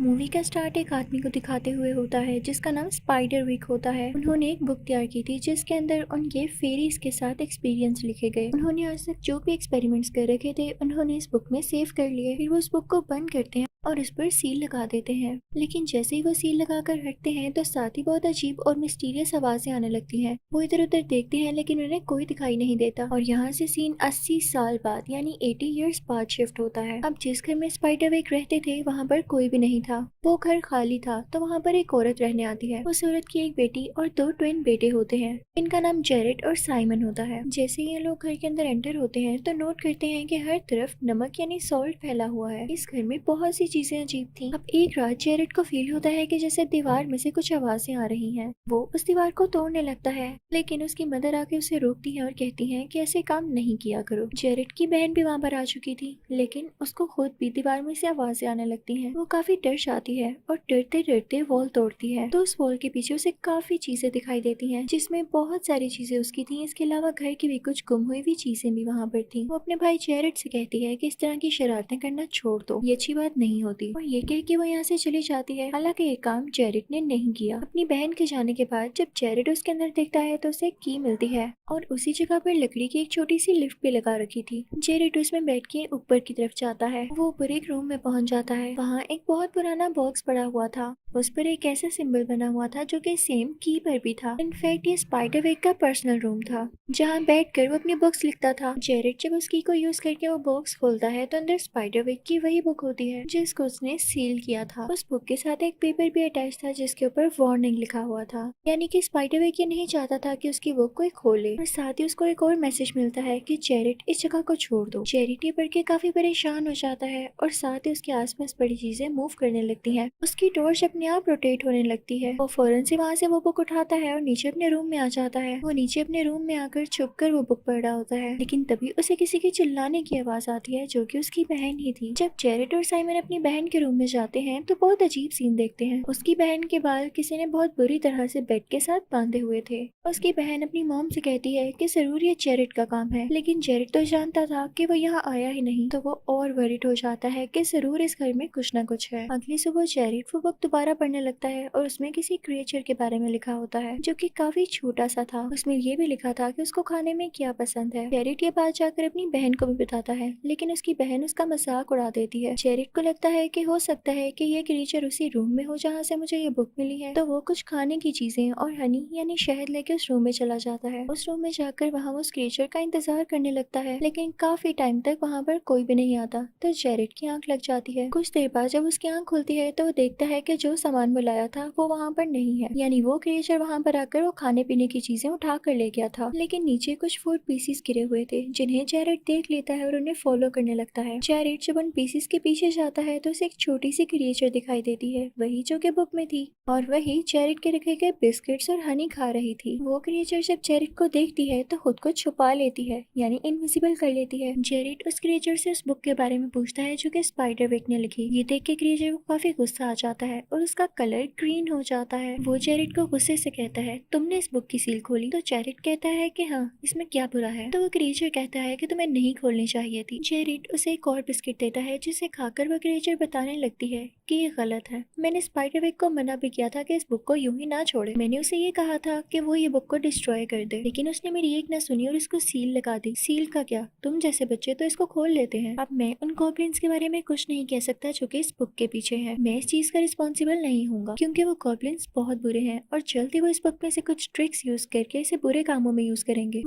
Movie का start एक आदमी को दिखाते हुए होता है जिसका नाम स्पाइडर विक होता है। उन्होंने एक बुक तैयार की थी जिसके अंदर उनके फेरीज के साथ एक्सपीरियंस लिखे गए। उन्होंने आज तक जो भी एक्सपेरिमेंट्स कर रखे थे उन्होंने इस बुक में सेव कर लिए। फिर वो उस बुक को बंद करते हैं और उस पर सील लगा देते हैं। लेकिन जैसे ही वो सील लगाकर हटते हैं तो साथ ही बहुत अजीब और मिस्टीरियस आवाजें आने लगती हैं। वो इधर उधर देखते हैं लेकिन उन्हें कोई दिखाई नहीं देता। और यहाँ से सीन 80 साल बाद यानी 80 इयर्स बाद शिफ्ट होता है। अब जिस घर में स्पाइडर विक रहते थे वहाँ पर कोई भी नहीं था। वो घर खाली था। तो वहाँ पर एक औरत रहने आती है। उस औरत की एक बेटी और दो ट्विन बेटे होते हैं। इनका नाम जेरेड और साइमन होता है। जैसे ही ये लोग घर के अंदर एंटर होते हैं तो नोट करते हैं कि हर तरफ नमक यानी सॉल्ट फैला हुआ है। इस घर में बहुत सी चीजें अजीब थी। अब एक रात जेरेड को फील होता है कि जैसे दीवार में से कुछ आवाजें आ रही हैं। वो उस दीवार को तोड़ने लगता है लेकिन उसकी मदर आके उसे रोकती है और कहती है कि ऐसे काम नहीं किया करो। जेरेड की बहन भी वहाँ पर आ चुकी थी लेकिन उसको खुद भी दीवार में से आवाजें आने लगती हैं। वो काफी डर जाती है और डरते डरते वॉल तोड़ती है। तो उस वॉल के पीछे उसे काफी चीजें दिखाई देती हैं जिसमें बहुत सारी चीजें उसकी थी। इसके अलावा घर की भी कुछ गुम हुई हुई चीजें भी वहाँ पर थी। वो अपने भाई जेरेड से कहती है कि इस तरह की शरारतें करना छोड़ दो, ये अच्छी बात नहीं होती। और ये कह के वो यहाँ से चली जाती है। हालांकि ये काम जेरेड ने नहीं किया। अपनी बहन के जाने के बाद जब जेरेड उसके अंदर देखता है तो उसे की मिलती है और उसी जगह पर लकड़ी की एक छोटी सी लिफ्ट भी लगा रखी थी। जेरेड उसमें बैठ के ऊपर की तरफ जाता है। वो ऊपर एक रूम में पहुंच जाता है। वहाँ एक बहुत पुराना बॉक्स पड़ा हुआ था। उस पर एक ऐसा सिंबल बना हुआ था जो कि सेम की पर भी था। इनफैक्ट ये स्पाइडर विक का पर्सनल रूम था जहाँ बैठकर वो अपनी बुक्स लिखता था। जेरेड जब उस की को यूज करके वो बॉक्स खोलता है तो अंदर स्पाइडर विक की वही बुक होती है जिसको उसने सील किया था। उस बुक के साथ एक पेपर भी अटैच था जिसके ऊपर वार्निंग लिखा हुआ था। यानी कि स्पाइडर विक ये नहीं चाहता था कि उसकी बुक कोई खोले। और साथ ही उसको एक और मैसेज मिलता है कि जेरेड इस जगह को छोड़ दो। जेरेड ये पढ़ के काफी परेशान हो जाता है और साथ ही उसके आसपास बड़ी चीजें मूव करने लगती हैं। उसकी टॉर्च अपने आप रोटेट होने लगती है। वो फौरन से वहाँ से वो बुक उठाता है और नीचे अपने रूम में आ जाता है। वो नीचे अपने रूम में आकर छुपकर वो बुक पढ़ रहा होता है लेकिन तभी उसे किसी की चिल्लाने की आवाज आती है जो कि उसकी बहन ही थी। जब जेरेड और साइमन अपनी बहन के रूम में जाते हैं तो बहुत अजीब सीन देखते हैं। उसकी बहन के बाल किसी ने बहुत बुरी तरह से बेड के साथ बांधे हुए थे। उसकी बहन अपनी मॉम से कहती है कि जरूर ये जेरेड का काम है लेकिन जेरेड तो जानता था कि वो यहाँ आया ही नहीं। तो वो और वरीड हो जाता है कि जरूर इस घर में कुछ ना कुछ है। अगली सुबह जेरेड वो बुक दोबारा पढ़ने लगता है और उसमें किसी क्रिएचर के बारे में लिखा होता है जो कि काफी छोटा सा था। उसमें ये भी लिखा था कि उसको खाने में क्या पसंद है। जेरेड ये बात जाकर अपनी बहन को भी बताता है लेकिन उसकी बहन उसका मजाक उड़ा देती है। जेरेड को लगता है कि हो सकता है कि ये क्रिएचर उसी रूम में हो जहाँ से मुझे ये बुक मिली है। तो वो कुछ खाने की चीजें और हनी यानी शहद लेके उस रूम में चला जाता है। उस रूम में जाकर वहाँ उस क्रिएचर का इंतजार करने लगता है लेकिन काफी टाइम तक वहाँ पर कोई भी नहीं आता। तो जेरेड की आंख लग जाती है। कुछ देर बाद जब उसकी आंख खुलती है तो वो देखता है कि जो सामान वो लाया था वो वहाँ पर नहीं है। यानी वो क्रिएचर वहाँ पर आकर वो खाने पीने की चीजें उठा कर ले गया था लेकिन नीचे कुछ फूड पीसीस गिरे हुए थे जिन्हें जेरेड देख लेता है और उन्हें फॉलो करने लगता है। जेरेड जब उन पीसीस के पीछे जाता है तो उसे एक छोटी सी क्रिएचर दिखाई देती है, वही जो कि बुक में थी और वही जेरेड के रखे गए बिस्किट्स और हनी खा रही थी। वो क्रिएचर जब जेरेड को देखती है तो खुद को छुपा लेती है यानी इनविजिबल कर लेती है। जेरेड उस क्रिएचर से उस बुक के बारे में पूछता है जो कि स्पाइडर विक ने लिखी। ये देख के क्रिएचर को काफी गुस्सा आ जाता है और उसका कलर ग्रीन हो जाता है। वो जेरेड को गुस्से से कहता है तुमने इस बुक की सील खोली। तो जेरेड कहता है कि हाँ, इसमें क्या बुरा है। तो वो क्रिएचर कहता है कि तुम्हें नहीं खोलनी चाहिए थी। जेरेड उसे एक और बिस्किट देता है जिसे खाकर वो क्रिएचर बताने लगती है कि ये गलत है। मैंने स्पाइडर विक को मना भी किया था कि इस बुक को यूं ही ना छोड़े। मैंने उसे ये कहा था कि वो ये बुक को डिस्ट्रॉय कर दे लेकिन उसने मेरी एक ना सुनी और इसको सील लगा दी। सील का क्या, तुम जैसे बच्चे तो इसको खोल लेते हैं। अब मैं उन गॉब्लिन्स के बारे में कुछ नहीं कह सकता जो कि इस बुक के पीछे है। मैं इस चीज का रिस्पॉन्सिबल नहीं हूँ क्योंकि वो गॉब्लिन्स बहुत बुरे हैं और जल्दी वो इस बुक में से कुछ ट्रिक्स यूज करके इसे बुरे कामों में यूज करेंगे।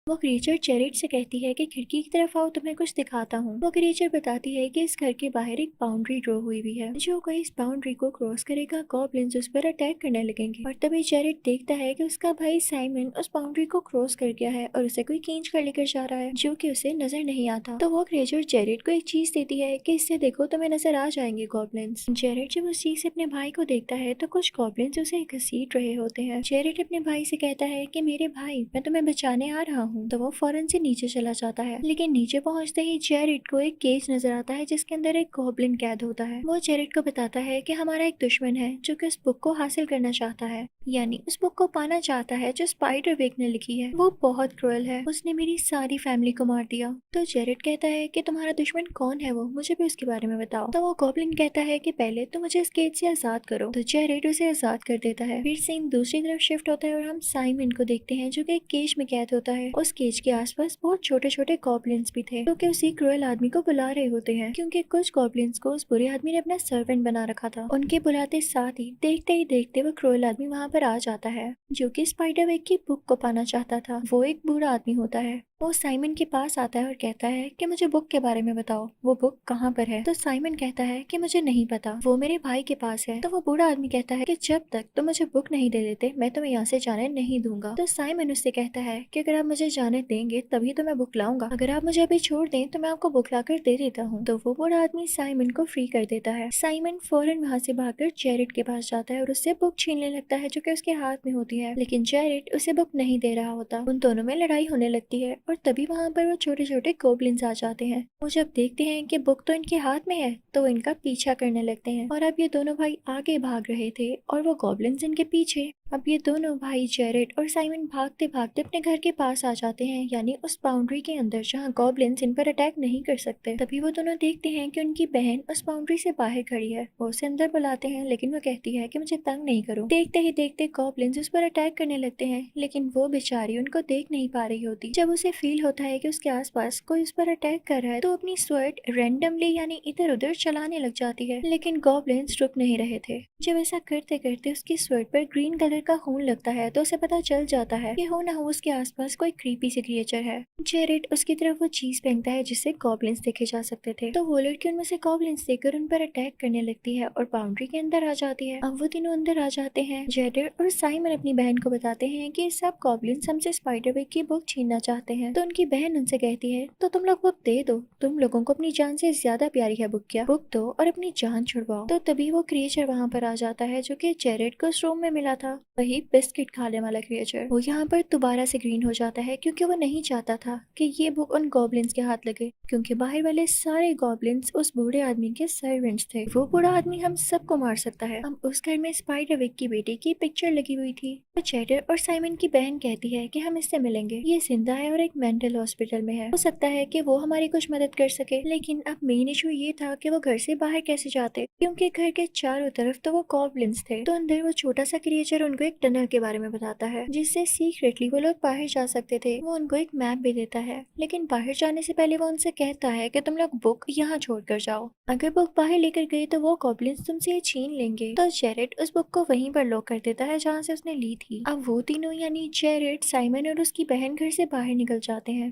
वो क्रिएचर जेरेड से कहती है कि खिड़की की तरफ आओ, तुम्हें कुछ दिखाता हूँ। वो क्रिएचर बताती है कि इस घर के बाहर एक बाउंड्री ड्रॉ हुई हुई है, जो कोई इस बाउंड्री को क्रॉस करेगा गॉब्लिन्स उस पर अटैक करने लगेंगे। और तभी जेरेड देखता है कि उसका भाई साइमन उस बाउंड्री को क्रॉस कर गया है और उसे कोई खींच कर लेकर जा रहा है जो कि उसे नजर नहीं आता। तो वो क्रिएचर जेरेड को एक चीज देती है कि इससे देखो तुम्हें नजर आ जाएंगे गॉब्लिन्स। जेरेड जब उस चीज से अपने भाई को देखता है तो कुछ गॉब्लिन्स उसे घसीट रहे होते हैं। जेरेड अपने भाई से कहता है कि मेरे भाई, मैं तुम्हें बचाने आ रहा हूँ। हूँ। तो वो फौरन से नीचे चला जाता है, लेकिन नीचे पहुंचते ही जेरेड को एक केज नजर आता है जिसके अंदर एक गॉब्लिन कैद होता है। वो जेरेड को बताता है कि हमारा एक दुश्मन है जो कि उस बुक को हासिल करना चाहता है, यानी उस बुक को पाना चाहता है जो स्पाइडरविक ने लिखी है। वो बहुत क्रूअल है, उसने मेरी सारी फैमिली को मार दिया। तो जेरेड कहता है कि तुम्हारा दुश्मन कौन है, वो मुझे भी उसके बारे में बताओ। तो वो गॉब्लिन कहता है कि पहले तो मुझे इस केज से आजाद करो। तो जेरेड उसे आजाद कर देता है। फिर सीन दूसरी तरफ शिफ्ट होता है और हम साइमन को देखते हैं जो कि एक केज में कैद होता है। उस केज के आसपास बहुत छोटे छोटे गॉब्लिन्स भी थे जो कि उसी क्रूअल आदमी को बुला रहे होते हैं, क्योंकि कुछ गॉब्लिन्स को उस बुरे आदमी ने अपना सर्वेंट बना रखा था। उनके बुलाते साथ ही देखते वो क्रूअल आदमी वहाँ पर आ जाता है जो कि स्पाइडरवेब की बुक को पाना चाहता था। वो एक बुरा आदमी होता है। वो साइमन के पास आता है और कहता है कि मुझे बुक के बारे में बताओ, वो बुक कहाँ पर है। तो साइमन कहता है कि मुझे नहीं पता, वो मेरे भाई के पास है। तो वो बूढ़ा आदमी कहता है कि जब तक तुम मुझे बुक नहीं दे देते मैं तुम्हें यहाँ से जाने नहीं दूंगा। तो साइमन उससे कहता है कि अगर आप मुझे जाने देंगे तभी तो मैं बुक लाऊंगा, अगर आप मुझे अभी छोड़ दें तो मैं आपको बुक ला कर दे देता हूँ। तो वो बूढ़ा आदमी साइमन को फ्री कर देता है। साइमन फौरन वहाँ से भागकर जेरेड के पास जाता है और उससे बुक छीनने लगता है जो कि उसके हाथ में होती है, लेकिन जेरेड उसे बुक नहीं दे रहा होता। उन दोनों में लड़ाई होने लगती है और तभी वहाँ पर वो छोटे छोटे गोब्लिन्स आ जाते हैं। वो जब देखते हैं कि बुक तो इनके हाथ में है तो वो इनका पीछा करने लगते हैं। और अब ये दोनों भाई आगे भाग रहे थे और वो गोब्लिन्स इनके पीछे। अब ये दोनों भाई जेरेड और साइमन भागते भागते अपने घर के पास आ जाते हैं, यानी उस बाउंड्री के अंदर जहाँ गॉब्लिन्स इन पर अटैक नहीं कर सकते। तभी वो दोनों देखते हैं कि उनकी बहन उस बाउंड्री से बाहर खड़ी है। वो उसे अंदर बुलाते हैं लेकिन वो कहती है कि मुझे तंग नहीं करो। देखते ही देखते गॉब्लिन्स उस पर अटैक करने लगते हैं, लेकिन वो बेचारी उनको देख नहीं पा रही होती। जब उसे फील होता है कि उसके आसपास कोई उस पर अटैक कर रहा है तो अपनी स्वर्ड रैंडमली यानी इधर उधर चलाने लग जाती है, लेकिन गॉब्लिन्स रुक नहीं रहे थे। जब ऐसा करते करते उसकी स्वर्ड पर ग्रीन कलर का खून लगता है तो उसे पता चल जाता है कि हो ना हो उसके आसपास कोई क्रीपी सी क्रिएचर है। जेरेड उसकी तरफ वो चीज फेंकता है जिससे गॉब्लिन्स देखे जा सकते थे। तो वो लड़की उनमें से गॉब्लिन्स देखकर उन पर अटैक करने लगती है और बाउंड्री के अंदर आ जाती है। अब वो तीनों अंदर आ जाते हैं। जेरेड और साइमन अपनी बहन को बताते हैं कि सब गॉब्लिन्स हमसे स्पाइडरवेब की बुक छीनना चाहते हैं। तो उनकी बहन उनसे कहती है तो तुम लोग बुक दे दो, तुम लोगों को अपनी जान से ज्यादा प्यारी है बुक, क्या बुक दो और अपनी जान छुड़वाओ। तो तभी वो क्रिएचर वहाँ पर आ जाता है जो कि जेरेड को उस रूम में मिला था, वही बिस्किट खाने वाला क्रिएचर। वो यहाँ पर दोबारा से ग्रीन हो जाता है क्योंकि वो नहीं चाहता था कि ये बुक उन गॉब्लिन्स के हाथ लगे, क्योंकि बाहर वाले सारे गॉब्लिन्स उस बूढ़े आदमी के सर्वेंट्स थे। वो बूढ़ा आदमी हम सबको मार सकता है। अब उस घर में स्पाइडरविक की बेटी की पिक्चर लगी हुई थी। तो जेरेड और साइमन की बहन कहती है कि हम इससे मिलेंगे, ये जिंदा है और एक मेंटल हॉस्पिटल में है, हो सकता है कि वो हमारी कुछ मदद कर सके। लेकिन अब मेन इशू ये था कि वो घर से बाहर कैसे जाते, क्योंकि घर के चारों तरफ तो वो गॉब्लिन्स थे। तो अंदर वो छोटा सा क्रिएचर उनको एक टनल के बारे में बताता है जिससे सीक्रेटली वो लोग बाहर जा सकते थे। वो उनको एक मैप भी देता है, लेकिन बाहर जाने से पहले वो उनसे कहता है कि तुम लोग बुक यहाँ छोड़ कर जाओ, अगर बुक बाहर लेकर गए तो वो गॉब्लिन्स तुमसे ये छीन लेंगे। तो जेरेड उस बुक को वहीं पर लॉक कर देता है जहाँ से उसने ली थी। अब वो तीनों यानी जेरेड, साइमन और उसकी बहन घर से बाहर निकल जाते हैं।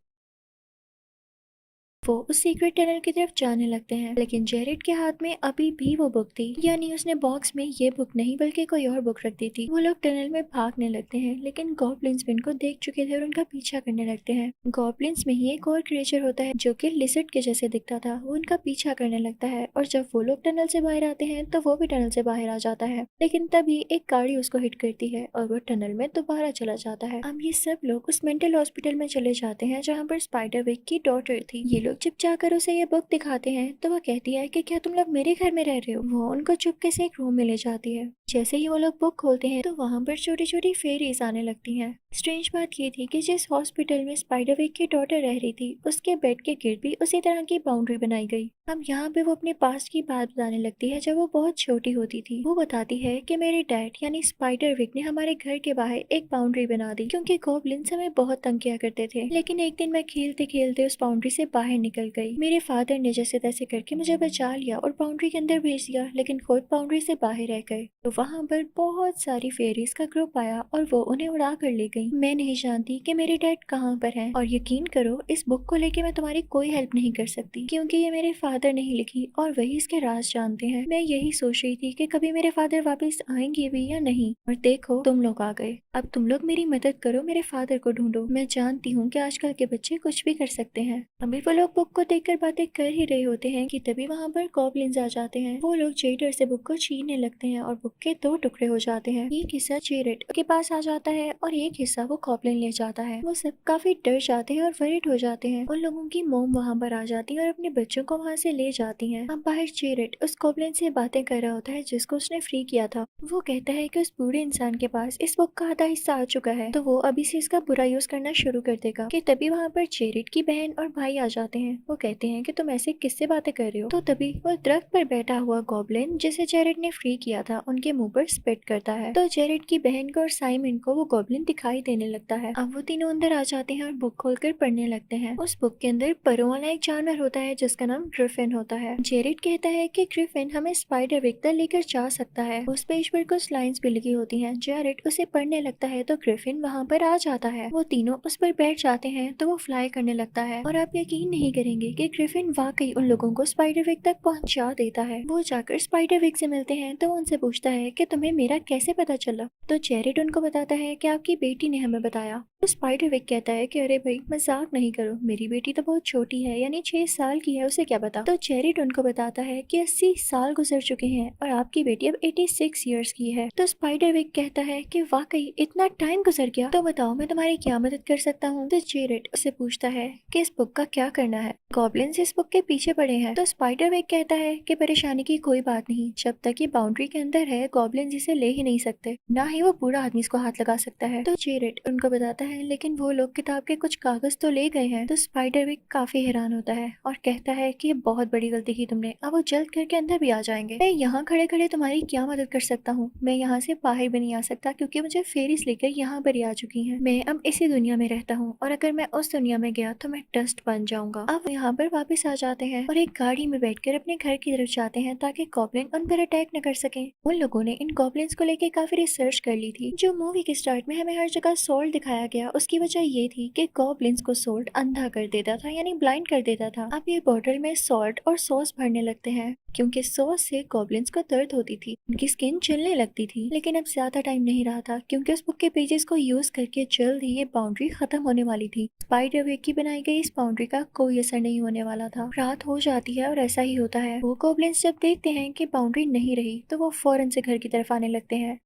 वो उस सीक्रेट टनल की तरफ जाने लगते हैं, लेकिन जेरेड के हाथ में अभी भी वो बुक थी, यानी उसने बॉक्स में ये बुक नहीं बल्कि कोई और बुक रख दी थी। वो लोग टनल में भागने लगते हैं, लेकिन गॉब्लिन्स भी इनको देख चुके थे और उनका पीछा करने लगते हैं। गॉब्लिन्स में ही एक और क्रिएचर होता है जो कि लिजर्ड के जैसे दिखता था, वो उनका पीछा करने लगता है और जब वो लोग टनल से बाहर आते हैं तो वो भी टनल से बाहर आ जाता है, लेकिन तभी एक गाड़ी उसको हिट करती है और वो टनल में दोबारा चला जाता है। अब ये सब लोग उस मेंटल हॉस्पिटल में चले जाते हैं जहाँ पर स्पाइडरविक की डॉटर थी। ये लोग जब जाकर उसे ये बुक दिखाते हैं तो वो कहती है कि क्या तुम लोग मेरे घर में रह रहे हो। वो उनको चुपके से एक रूम में ले जाती है। जैसे ही वो लोग बुक खोलते हैं तो वहाँ पर छोटी छोटी फेरीज आने लगती हैं। स्ट्रेंज बात ये थी कि जिस हॉस्पिटल में स्पाइडरविक की डॉटर रह रही थी उसके बेड के गिर्द भी उसी तरह की बाउंड्री बनाई गई। अब यहाँ पे वो अपने पास्ट की बात बताने लगती है जब वो बहुत छोटी होती थी। वो बताती है कि मेरे डैड यानी स्पाइडरविक ने हमारे घर के बाहर एक बाउंड्री बना दी क्योंकि गॉब्लिन्स हमें बहुत तंग किया करते थे, लेकिन एक दिन मैं खेलते खेलते उस बाउंड्री से बाहर निकल गई। मेरे फादर ने जैसे तैसे करके मुझे बचा लिया और बाउंड्री के अंदर भेज दिया, लेकिन खुद बाउंड्री से बाहर रह गए। तो वहाँ पर बहुत सारी फेरीज का ग्रुप आया और वो उन्हें उड़ा कर ले गई। मैं नहीं जानती कि मेरे डैड कहाँ पर हैं, और यकीन करो इस बुक को लेके मैं तुम्हारी कोई हेल्प नहीं कर सकती क्योंकि ये मेरे फादर नहीं लिखी और वही इसके राज जानते हैं। मैं यही सोच रही थी कि कभी मेरे फादर वापस आएंगे भी या नहीं, और देखो तुम लोग आ गए। अब तुम लोग मेरी मदद करो, मेरे फादर को ढूंढो। मैं जानती हूँ कि आजकल के बच्चे कुछ भी कर सकते हैं। अभी वो लोग बुक को देखकर बातें कर ही रहे होते हैं कि तभी वहाँ पर गॉब्लिन्स आ जाते हैं। वो लोग जेडर से बुक को छीनने लगते हैं और बुक के 2 टुकड़े हो जाते हैं। एक हिस्सा जेरेड के पास आ जाता है और एक हिस्सा वो गॉब्लिन ले जाता है। वो सब काफी डर जाते हैं और वरीड हो जाते हैं। उन लोगों की मोम वहाँ पर आ जाती है और अपने बच्चों को वहाँ से ले जाती है। अब बाहर जेरेड उस गॉब्लिन से बातें कर रहा होता है जिसको उसने फ्री किया था। वो कहता है कि उस बूढ़े इंसान के पास इस बुक का आधा हिस्सा आ चुका है, तो वो अभी से इसका बुरा यूज करना शुरू कर देगा। कि तभी वहाँ पर जेरेड की बहन और भाई आ जाते हैं। वो कहते हैं कि तुम ऐसे किससे बातें कर रहे हो। तो तभी वो दरख्त पर बैठा हुआ गॉब्लिन जिसे जेरेड ने फ्री किया था उनके मुंह पर स्पिट करता है। तो जेरेड की बहन को और साइमन को वो गॉब्लिन दिखाई देने लगता है। अब वो तीनों अंदर आ जाते हैं और बुक खोलकर पढ़ने लगते हैं। उस बुक के अंदर परों वाला एक जानवर होता है जिसका नाम ग्रिफिन होता है। जेरेड कहता है कि ग्रिफिन हमें स्पाइडर विक तक लेकर जा सकता है। उस पेज पर कुछ लाइंस भी लिखी होती हैं। जेरेड उसे पढ़ने लगता है तो ग्रिफिन वहाँ पर आ जाता है। वो तीनों उस पर बैठ जाते हैं तो वो फ्लाई करने लगता है और आप यकीन नहीं करेंगे कि ग्रिफिन वाकई उन लोगों को स्पाइडर विक तक पहुंचा देता है। वो जाकर स्पाइडर विक से मिलते हैं तो उनसे पूछता है कि तुम्हें मेरा कैसे पता चला। तो जेरेड उनको बताता है कि आपकी बेटी ने हमें बताया। तो स्पाइडर विक कहता है कि अरे भाई मजाक नहीं करो, मेरी बेटी तो बहुत छोटी है, यानी 6 साल की है, उसे क्या पता। तो जेरेड उनको बताता है कि 80 साल गुजर चुके हैं और आपकी बेटी अब 86 ईयर्स की है। तो स्पाइडर विक कहता है कि वाकई इतना टाइम गुजर गया, तो बताओ मैं तुम्हारी क्या मदद कर सकता हूँ। तो जेरेड उससे पूछता है कि इस बुक का क्या करना है, गॉब्लिन्स इस बुक के पीछे पड़े हैं। तो स्पाइडर विक कहता है कि परेशानी की कोई बात नहीं, जब तक ये बाउंड्री के अंदर है गॉब्लिन्स इसे ले ही नहीं सकते, ना ही वो बूढ़ा आदमी इसको हाथ लगा सकता है। तो जेरेड उनको बताता है लेकिन वो लोग किताब के कुछ कागज तो ले गए हैं। तो स्पाइडर विक काफी हैरान होता है और कहता है कि बहुत बड़ी गलती की तुमने, अब वो जल्द घर के अंदर भी आ जाएंगे। मैं यहाँ खड़े खड़े तुम्हारी क्या मदद कर सकता हूँ, मैं यहाँ से बाहर भी नहीं आ सकता क्योंकि मुझे फेरिस लेकर यहाँ पर ही आ चुकी हैं। मैं अब इसी दुनिया में रहता हूँ और अगर मैं उस दुनिया में गया तो मैं डस्ट बन जाऊंगा। अब यहाँ पर वापस आ जाते हैं और एक गाड़ी में बैठकर अपने घर की तरफ जाते हैं ताकि गॉब्लिन उन पर अटैक न कर सके। उन लोगों ने इन गॉब्लिन्स को लेकर काफी रिसर्च कर ली थी। जो मूवी के स्टार्ट में हमें हर जगह सोल्ट दिखाया गया उसकी वजह ये थी कि गॉब्लिन्स को सोल्ट अंधा कर देता था, यानी ब्लाइंड कर देता था। अब ये बॉटल में सॉल्ट और सॉस भरने लगते हैं क्योंकि सॉस से गॉब्लिन्स को दर्द होती थी, उनकी स्किन जलने लगती थी। लेकिन अब ज्यादा टाइम नहीं रहा था क्योंकि उस बुक के पेजेस को यूज करके जल्द ही ये बाउंड्री खत्म होने वाली थी। स्पाइडर विक की बनाई गई इस बाउंड्री का कोई असर नहीं होने वाला था। रात हो जाती है और ऐसा ही होता है। वो गॉब्लिन्स जब देखते हैं कि बाउंड्री नहीं रही तो वो फौरन से घर की तरफ आने लगते हैं।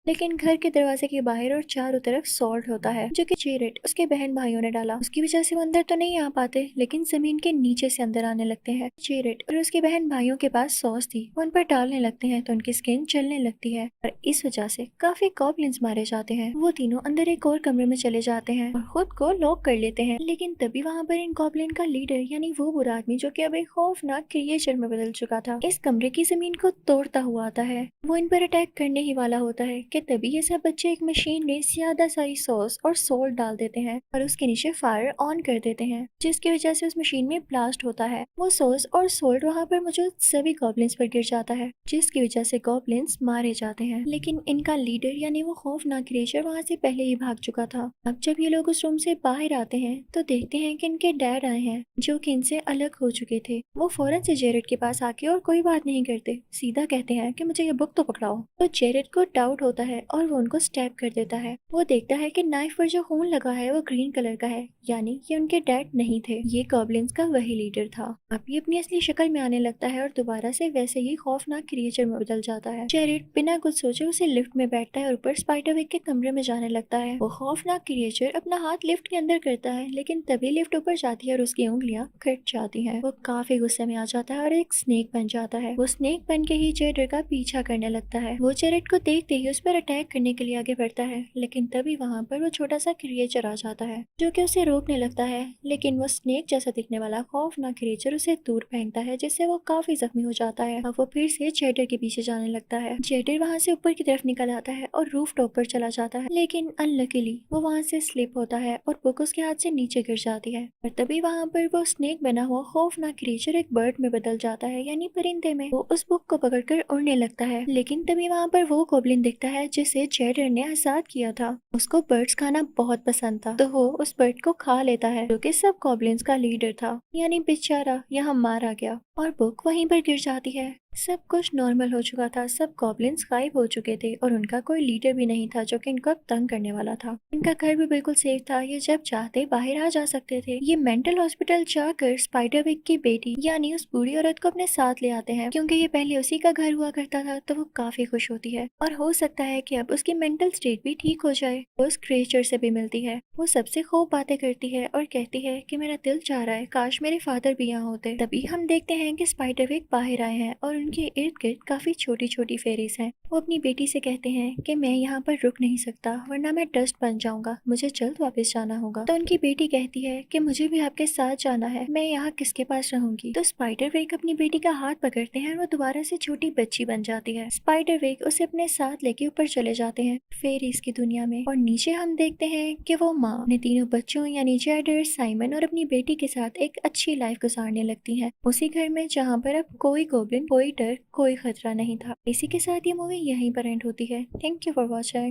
लेकिन घर के दरवाजे के बाहर और चारों तरफ सॉल्ट होता है जो कि जेरेड उसके बहन भाइयों ने डाला। उसकी वजह से वो अंदर तो नहीं आ पाते लेकिन जमीन के नीचे से अंदर आने लगते हैं। जेरेड और उसके बहन भाइयों के पास सॉस थी, वो उन पर डालने लगते हैं तो उनकी स्किन जलने लगती है और इस वजह से काफी गॉब्लिन्स मारे जाते हैं। वो तीनों अंदर एक और कमरे में चले जाते हैं और खुद को लॉक कर लेते हैं। लेकिन तभी वहाँ पर इन गॉब्लिन का लीडर यानी वो बुरा आदमी जो कि अब एक खौफनाक क्रिएचर में बदल चुका था, इस कमरे की जमीन को तोड़ता हुआ आता है। वो इन पर अटैक करने ही वाला होता है कि तभी ये सब बच्चे एक मशीन में ज्यादा सारी सॉस और सोल्ट डाल देते हैं और उसके नीचे फायर ऑन कर देते हैं जिसकी वजह से उस मशीन में ब्लास्ट होता है। वो सॉस और सोल्ट वहाँ पर मौजूद सभी गॉब्लिन्स पर गिर जाता है जिसकी वजह से गॉब्लिन्स मारे जाते हैं। लेकिन इनका लीडर यानी वो खौफनाक क्रिएचर वहाँ से पहले ही भाग चुका था। अब जब ये लोग उस रूम से बाहर आते हैं तो देखते हैं कि इनके डैड आए हैं जो कि इनसे अलग हो चुके थे। वो फौरन से जेरेड के पास आके और कोई बात नहीं करते, सीधा कहते हैं कि मुझे ये बुक तो पकड़ाओ। तो जेरेड को डाउट होता है और वो उनको स्टैब कर देता है। वो देखता है कि नाइफ पर जो खून लगा है वो ग्रीन कलर का है, यानी ये उनके डैड नहीं थे, ये गॉब्लिन्स का वही लीडर था। अब ये अपनी असली शक्ल में आने लगता है और दोबारा से वैसे ही खौफनाक क्रिएचर में बदल जाता है। जेरेड बिना कुछ सोचे उसे लिफ्ट में बैठता है और ऊपर स्पाइडरविक के कमरे में जाने लगता है। वो खौफनाक क्रिएचर अपना हाथ लिफ्ट के अंदर करता है लेकिन तभी लिफ्ट ऊपर जाती है और उसकी उंगलियां कट जाती हैं। वो काफी गुस्से में आ जाता है और एक स्नेक बन जाता है। वो स्नेक बन के ही जेरेड का पीछा करने लगता है। वो जेरेड को देखते ही उस पर अटैक करने के लिए आगे बढ़ता है लेकिन तभी वहाँ पर वो छोटा सा क्रिएचर आ जाता है जो कि उसे रोकने लगता है। लेकिन वो स्नेक जैसा दिखने वाला खौफनाक क्रिएचर उसे दूर फेंकता है जिससे वो काफी जख्मी हो जाता है। अब वो फिर से जेडर के पीछे जाने लगता है। जेडर वहाँ से ऊपर की तरफ निकल आता है और रूफ टॉप पर चला जाता है लेकिन अनलकीली वो वहाँ से स्लिप होता है और बुक उसके हाथ से नीचे गिर जाती है और तभी वहाँ पर वो स्नेक बना हुआ खौफनाक क्रिएचर एक बर्ड में बदल जाता है, यानी परिंदे में। वो उस बुक को पकड़कर उड़ने लगता है लेकिन तभी वहाँ पर वो गॉब्लिन दिखता है जिसे जेडर ने आजाद किया था। उसको बर्ड्स खाना बहुत पसंद था तो वो उस बर्ड को खा लेता है जो कि सब गॉब्लिन्स का लीडर था, यानी बेचारा यहाँ मारा गया और बुक वहीं पर गिर जाती है। सब कुछ नॉर्मल हो चुका था, सब गॉब्लिन्स गायब हो चुके थे और उनका कोई लीडर भी नहीं था जो कि इनको अब तंग करने वाला था। इनका घर भी बिल्कुल सेफ था, ये जब चाहते बाहर आ जा सकते थे। ये मेंटल हॉस्पिटल जाकर स्पाइडरविक की बेटी यानी उस बूढ़ी औरत को अपने साथ ले आते हैं, क्योंकि ये पहले उसी का घर हुआ करता था, तो वो काफी खुश होती है और हो सकता है कि अब उसकी मेंटल स्टेट भी ठीक हो जाए। वो उस क्रिएचर से भी मिलती है, वो सबसे खूब बातें करती है और कहती है कि मेरा दिल चाह रहा है काश मेरे फादर भी यहाँ होते। तभी हम देखते हैं कि स्पाइडरविक बाहर आए हैं और उनके इर्द गिर्द काफी छोटी छोटी फेरीज हैं। वो अपनी बेटी से कहते हैं कि मैं यहाँ पर रुक नहीं सकता वरना मैं डस्ट बन जाऊंगा, मुझे जल्द वापस जाना होगा। तो उनकी बेटी कहती है कि मुझे भी आपके साथ जाना है, मैं यहाँ किसके पास रहूंगी। तो स्पाइडरविक अपनी बेटी का हाथ पकड़ते हैं और वो दोबारा से छोटी बच्ची बन जाती है। स्पाइडरविक उसे अपने साथ लेके ऊपर चले जाते हैं फेरीज की दुनिया में, और नीचे हम देखते हैं कि वो माँ अपने तीनों बच्चों यानी जेडर, साइमन और अपनी बेटी के साथ एक अच्छी लाइफ गुजारने लगती है उसी घर में जहाँ पर अब कोई गोब्लिन, कोई डर, कोई खतरा नहीं था। इसी के साथ ये मूवी यहीं पर एंड होती है। Thank you for watching.